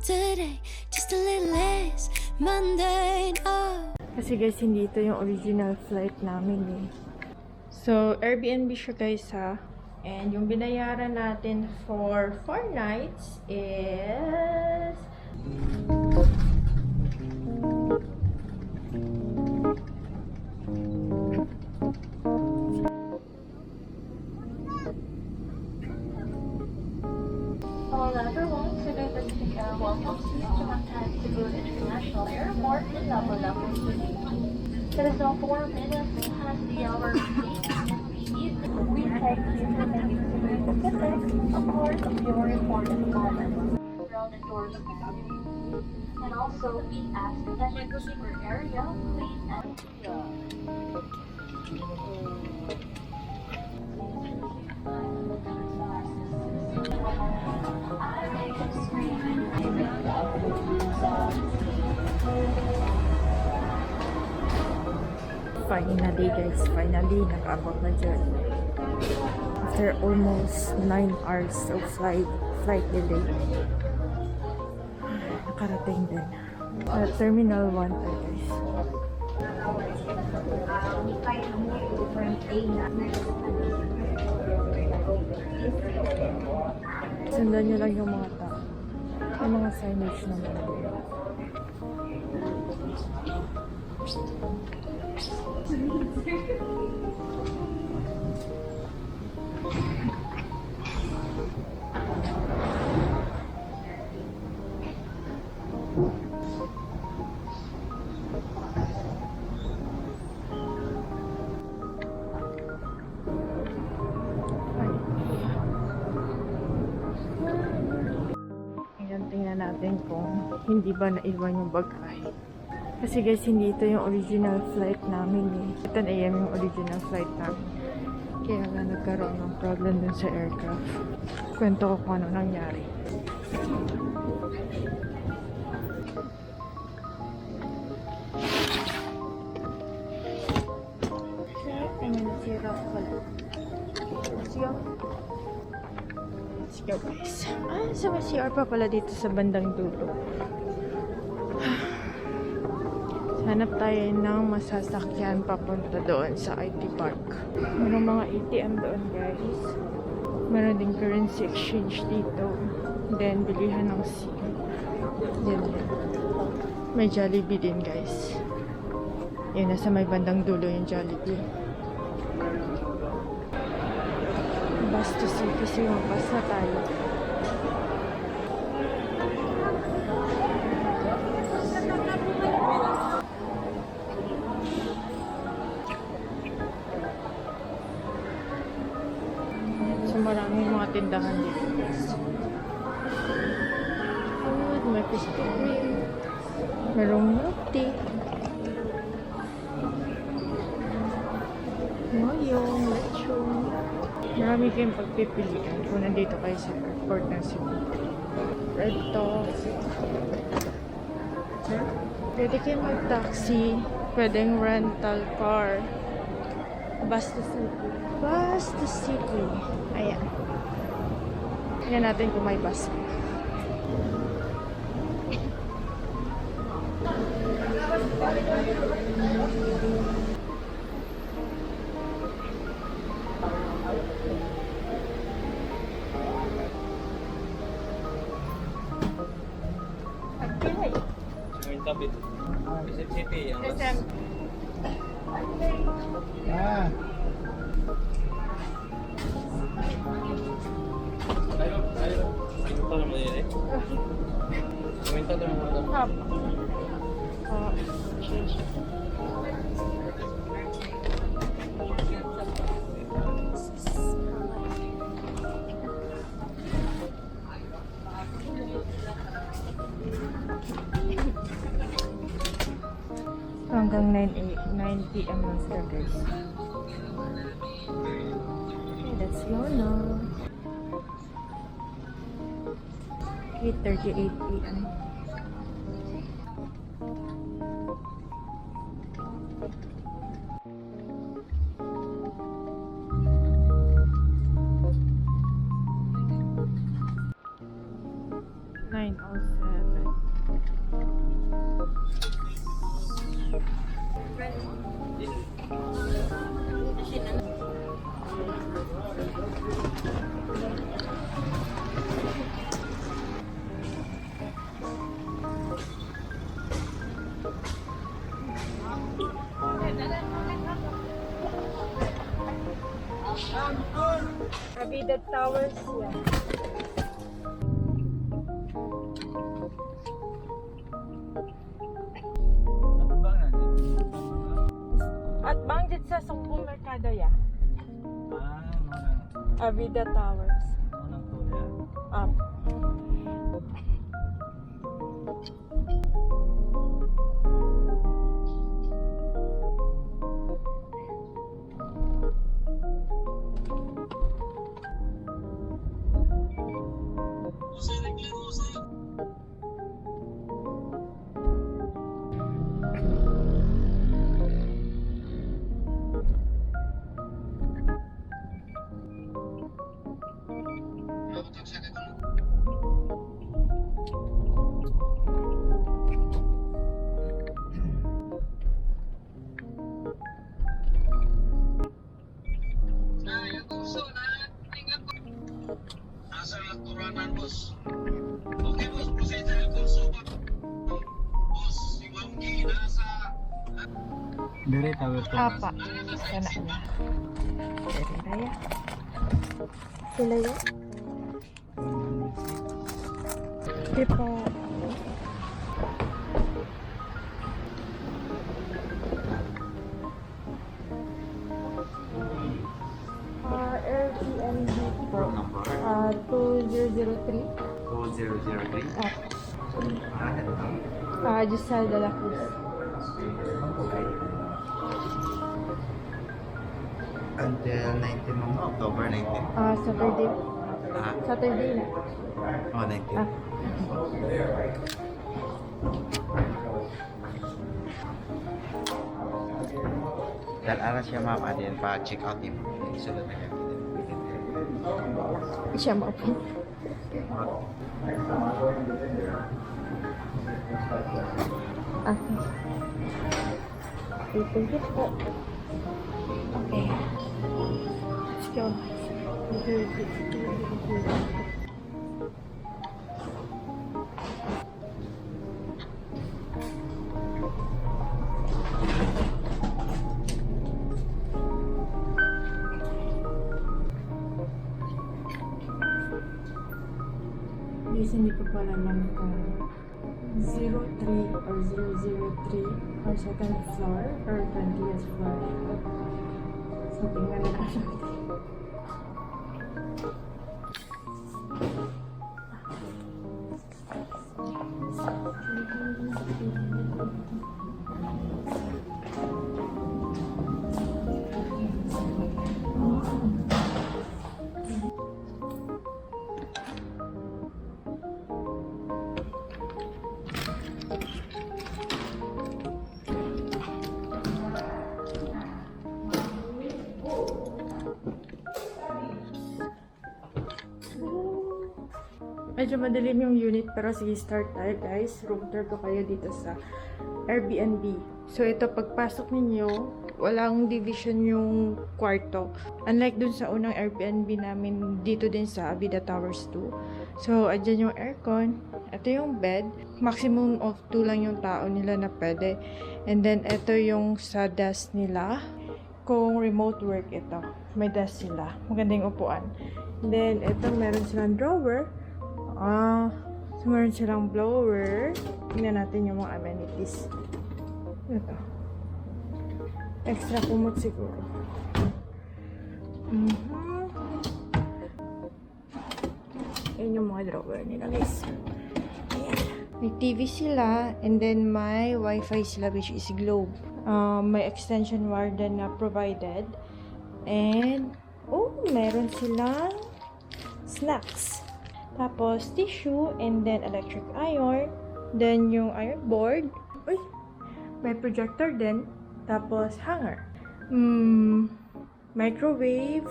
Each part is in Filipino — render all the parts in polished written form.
today, just a little less mundane. Oh. Kasi guys, hindi ito yung original flight namin eh. So, Airbnb siya guys ha. And yung binayaran natin for 4 nights is... All everyone, today the speaker welcomes you to Manhattan International Airport in Lapu-Lapu City. It is now 4 minutes past the hour of 8 p.m. We thank you for making today Pacific a part of your important moments around the doors of the cabin. And also, we ask that you keep your area clean and secure. Finally guys, finally nakaabot na dyan. After almost 9 hours of flight delay. Nakarating din. Terminal 1 tayo guys. Sundan nyo lang yung mga tao. Yung mga signage naman. Tingnan natin kung hindi ba naiwan yung bagahe. Kasi guys, hindi ito yung original flight namin eh. 10 AM yung original flight namin. Kaya nga nagkaroon ng problem dun sa aircraft. Kwento ko kung ano nangyari. Nasira ko pala. Let's go. Let's go guys. So may CR pa pala dito sa bandang dulo. Hanap tayo ng masasakyan papunta doon sa IT Park. Merong mga ATM doon guys. Meron din currency exchange dito. Then bilihan ng SIM. Yan. May Jollibee din guys. Yun, nasa may bandang dulo yung Jollibee. Bus to city, sumabas na tayo. So maraming mga tindahan dito guys. Food, may Krispy Kreme, merong milk tea, mayong, lechon. Marami kayong pagpipilian kung nandito kayo sa airport ng Cebu. Red Talk. Pwede kayong mag-taxi. Pwedeng rental car. Bus to city. Bus to city. Ayan. Tingnan natin kung may bus. Kapit. Isip City. SM. Ayo. Ito naman yun eh. Kuminta naman mo. Hap. Change. Hanggang 9 PM lang sila guys. Okay, let's go now. 8:38 PM. 9:07. Abida Towers yan. At bangjit sa Sumbong Mercado ya. Abida Towers. Up. Nasa Turanan, boss. Okay, boss. Procedure yung kurso ba? Boss, si Ma'am G, nasa... Dire tower to. Apa. Sana na. Dari raya. Sila yun? Di pa. Airbnb po. Number 2003. 2003. Giselle de la Cruz. Until 19 mo, October 19. Saturday. Ah, Saturday na. oh, 19. Ah. Dahil ara siya ma'am, adin pa check out him. Sulod na yan. Siya mo po. Okay. Thank you po. Okay. Let's go. Guys, hindi ko pala alam kung 03 or 003 or second floor or 20th floor. So, tingnan na natin. Medyo madilim yung unit pero sige, start tayo guys. Room tour ko kayo dito sa Airbnb. So ito, pagpasok ninyo, walang division yung kwarto. Unlike dun sa unang Airbnb namin, dito din sa Abida Towers 2. So, andyan yung aircon. Ito yung bed. Maximum of 2 lang yung tao nila na pwede. And then, ito yung sa desk nila. Kung remote work ito, may desk sila. Magandang upuan. And then, ito meron silang drawer. So meron silang blower. Tingnan natin yung mga amenities. Ito. Extra kumot siguro. Ayan yung mga drawer nila guys. Ayan. May TV sila. And then may wifi sila which is Globe. May extension wire din na provided. And meron silang snacks. Tapos, tissue, and then electric iron. Then, yung iron board. Uy! May projector din. Tapos, hanger. Microwave.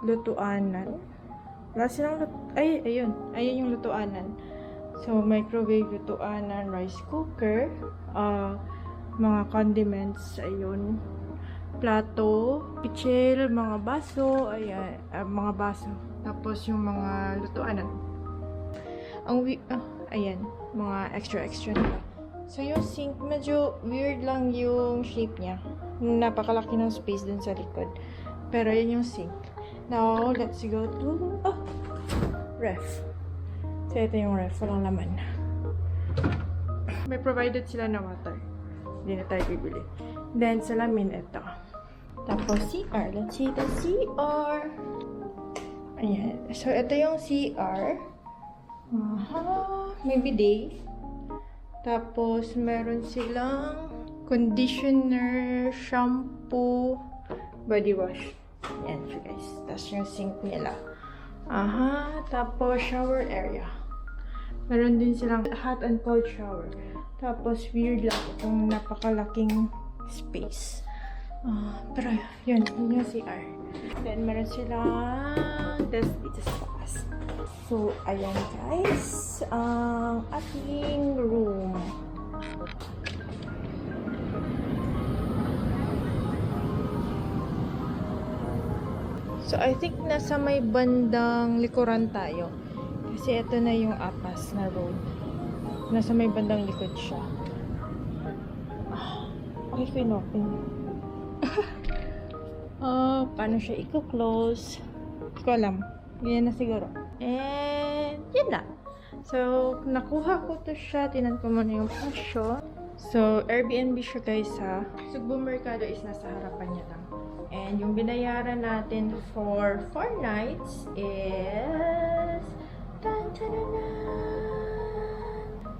Lutuanan. Wala silang ayun. Ayun yung lutuanan. So, microwave, lutuanan, rice cooker, mga condiments, ayun, plato, pichel, mga baso, ayan, mga baso. Tapos, yung mga lutuanan. Ayan, mga extra nila. So, yung sink, medyo weird lang yung shape niya. Napakalaki ng space dun sa likod. Pero, yan yung sink. Now, let's go to, ref. So, ito yung ref. Walang laman. May provided sila na water. Hindi na tayo bibili. Then, salamin ito. Tapos, CR. Let's see the CR. Ayan. So, ito yung CR. May bidet. Tapos, meron silang conditioner, shampoo, body wash. Yan siya, guys. Tapos, yung sink nila. Tapos, shower area. Meron din silang hot and cold shower. Tapos, weird lang itong napakalaking space. Pero, yun yung CR. Then, meron silang desk dito sa taas. So, ayan guys, ang ating room. So, I think nasa may bandang likuran tayo. Kasi ito na yung apas na road. Nasa may bandang likod siya. Okay ko inopen. Paano siya i-close? Hindi ko alam. Ganyan na siguro. And, yun na. So, nakuha ko to siya. Tinan ko muna yung presyo. So, Airbnb siya guys ha. Sugbo Mercado is nasa harapan niya lang. And, yung binayaran natin for 4 nights is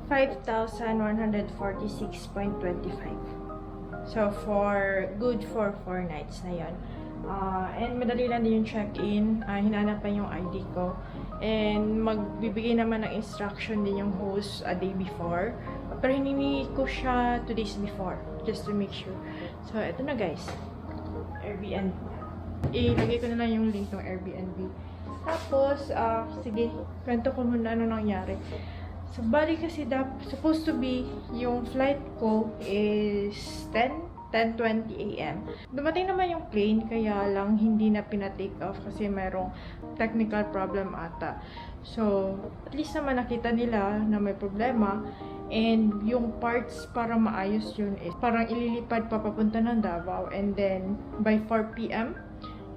5,146.25. So, good for 4 nights na yun. And madali lang din yung check-in. Hinanap pa yung ID ko. And magbibigay naman ng instruction din yung host a day before. Pero hiningi ko siya 2 days before. Just to make sure. So, eto na guys. Airbnb. Ilagay ko na lang yung link ng Airbnb. Tapos, sige, kwento ko muna ano nangyari. So, bali kasi supposed to be yung flight ko is 10:20 a.m. Dumating naman yung plane, kaya lang hindi na pina-take off kasi mayroong technical problem ata. So, at least naman nakita nila na may problema. And yung parts para maayos yun is parang ililipad papapunta ng Davao. And then, by 4 p.m.,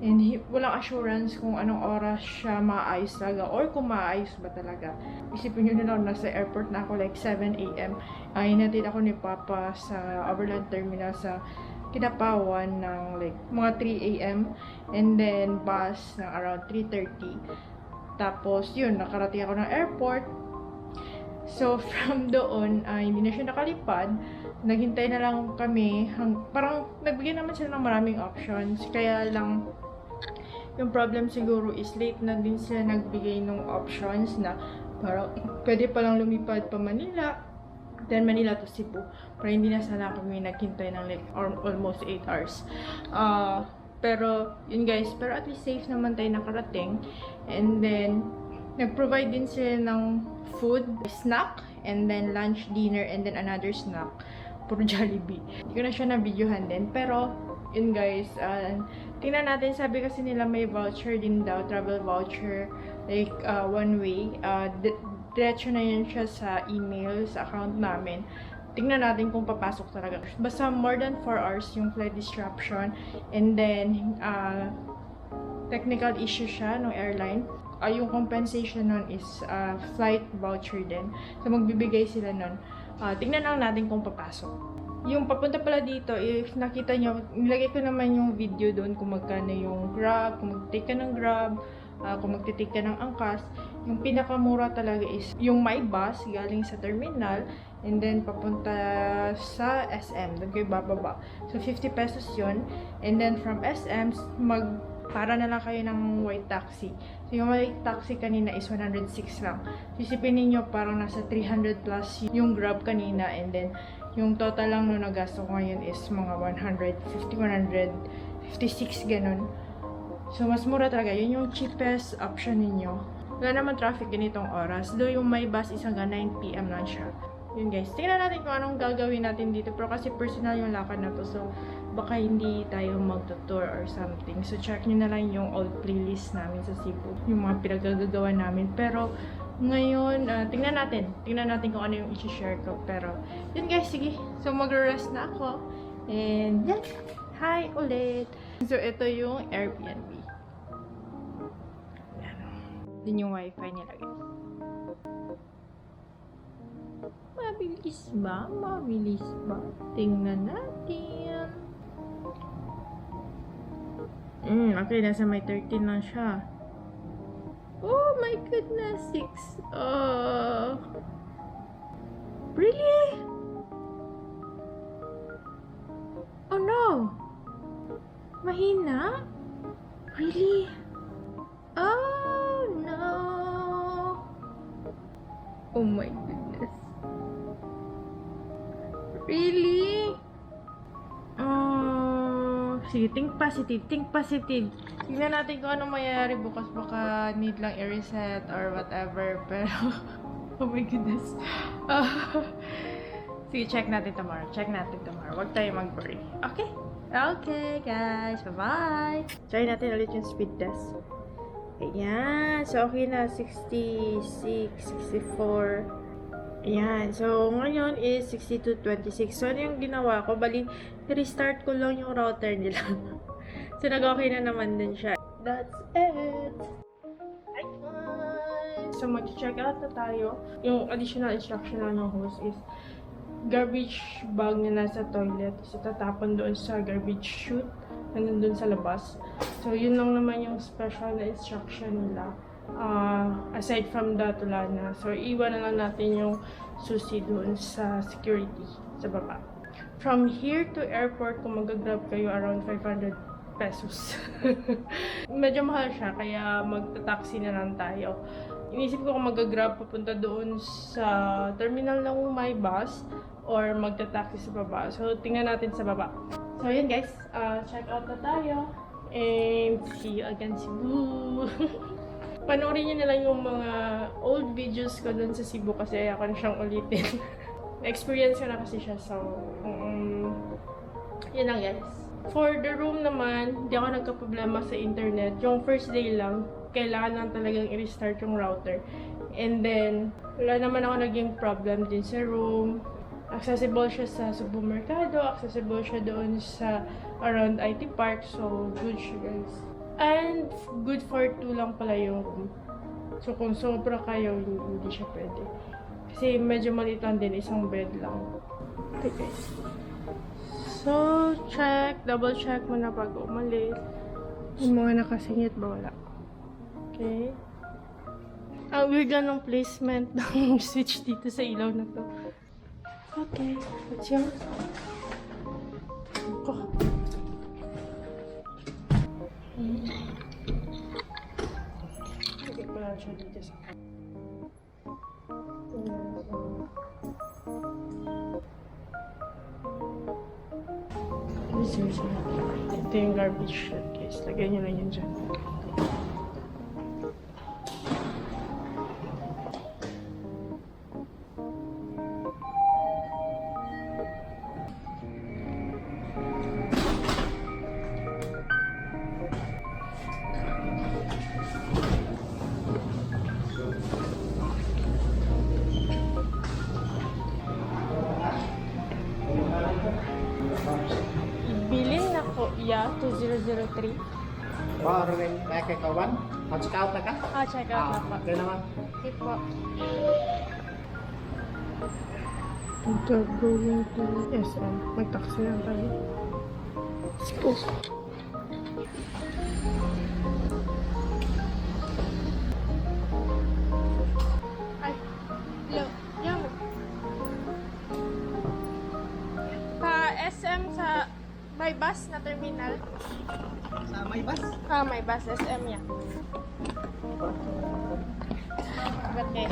and walang assurance kung anong oras siya maayos talaga or kung maayos ba talaga. Isipin nyo na lang, nasa airport na ako like 7 a.m. Hinatid ako ni Papa sa Overland Terminal sa Kinapawan ng like mga 3 a.m. And then bus ng around 3:30. Tapos yun, nakarating ako ng airport. So from doon, hindi na siya nakalipad. Naghintay na lang kami. Parang nagbigay naman sila ng maraming options. Kaya lang, yung problem siguro is late na din sila nagbigay ng options na parang pwede palang lumipad pa Manila, then Manila to Cebu. Pero hindi na sana kami naghintay ng like almost 8 hours. Pero yun guys, pero at least safe naman tayo nakarating. And then nag-provide din sila ng food, snack, and then lunch, dinner, and then another snack. Puro Jollibee. Hindi ko na siya na-videohan din. Pero, yun guys, tingnan natin. Sabi kasi nila may voucher din daw, travel voucher, like one way. Diretso na yun siya sa email, sa account namin. Tingnan natin kung papasok talaga. Basta more than 4 hours yung flight disruption. And then, technical issue siya ng airline. Yung compensation nun is flight voucher din. So, magbibigay sila nun. Tingnan lang natin kung papasok. Yung papunta pala dito, if nakita nyo, nilagay ko naman yung video doon kung magkano yung Grab, kung mag-take ka ng Grab, kung mag-take ka ng angkas. Yung pinakamura talaga is yung my bus galing sa terminal and then papunta sa SM. Doon kayo bababa. So, 50 pesos yun. And then from SM, para na lang kayo ng white taxi. So, yung white taxi kanina is 106 lang. So, isipin ninyo parang nasa 300 plus yung Grab kanina. And then, yung total lang no nagasto ko ngayon is mga 150, 156, ganun. So, mas mura talaga. Yun yung cheapest option ninyo. wala naman traffic ganitong oras. Though yung may bus is hanggang 9 PM lang siya. Yun guys, tingnan natin kung anong gagawin natin dito. Pero kasi personal yung lakad na to, so baka hindi tayo magtutour or something. So check nyo na lang yung old playlist namin sa Cebu, yung mga pinagagagawa namin. Pero ngayon, tingnan natin kung ano yung i-share ko. Pero yun guys, sige. So mag-rest na ako. And yan, hi ulit. So ito yung Airbnb. Yan. Din yung wifi nila guys. Mabilis ba? Mabilis ba? Tingnan natin. Okay, nasa may 13 lang siya. Oh my goodness, 6. Really? Oh no! Mahina? Really? Oh no! Oh my goodness. Really? Sige, think positive, think positive. Tingnan natin kung anong mangyayari bukas. Baka need lang i-reset or whatever. Pero, oh my goodness. Sige, check natin tomorrow. Huwag tayo mag-worry. Okay? Okay, guys. Bye-bye! Try natin ulit yung speed test. Ayan. So, okay na. 66, 64. Ayan. So, ngayon is 62.26. So, ano yung ginawa ko? Bali, restart ko lang yung router nila. So, nag-okay na naman din siya. That's it! Bye! So, mag-check out na tayo. Yung additional instruction lang ng host is garbage bag na nasa toilet is itatapon doon sa garbage chute na nandun sa labas. So, yun lang naman yung special na instruction nila. Aside from that, wala na. So, iwan na lang natin yung susi doon sa security, sa baba. From here to airport, kung mag-grab kayo, around 500 pesos. Medyo mahal siya, kaya magta-taxi na lang tayo. Inisip ko kung mag-grab papunta doon sa terminal ng my bus or magta-taxi sa baba. So, tingnan natin sa baba. So, yun guys. Check out na tayo. And see you again, Cebu. Panoorin nyo na lang yung mga old videos ko dun sa Cebu kasi ayoko na siyang ulitin. Experience ko na kasi siya, so yun lang guys. For the room naman, hindi ako nagka-problema sa internet. Yung first day lang, kailangan lang talagang i-restart yung router. And then, wala naman ako naging problem din sa room. Accessible siya sa supermerkado, accessible siya doon sa around IT Park, so good siya guys. And good for 2 lang pala yung room. So kung sobra kayo, hindi siya pwede. Kasi medyo maliit lang din, isang bed lang. Okay guys. So, double check muna pag umalis. Yung mga nakasingit ba wala? Okay. Ang weird lang ng placement ng switch dito sa ilaw na to. Okay, let's go. Sige ko lang siya dito sa ito yung garbage chute guys. Lagyan nyo lang yun dyan. Bilin na ko iya 2003. Baru rin kay kawan. Check out na ka? Check out na po. Okay naman. Okay po. Going to SM. Mag-taxi lang tayo. Let's go. Ay, hello. Yan. SM sa may bus na terminal. Sa may bus? May bus SM yan. Okay.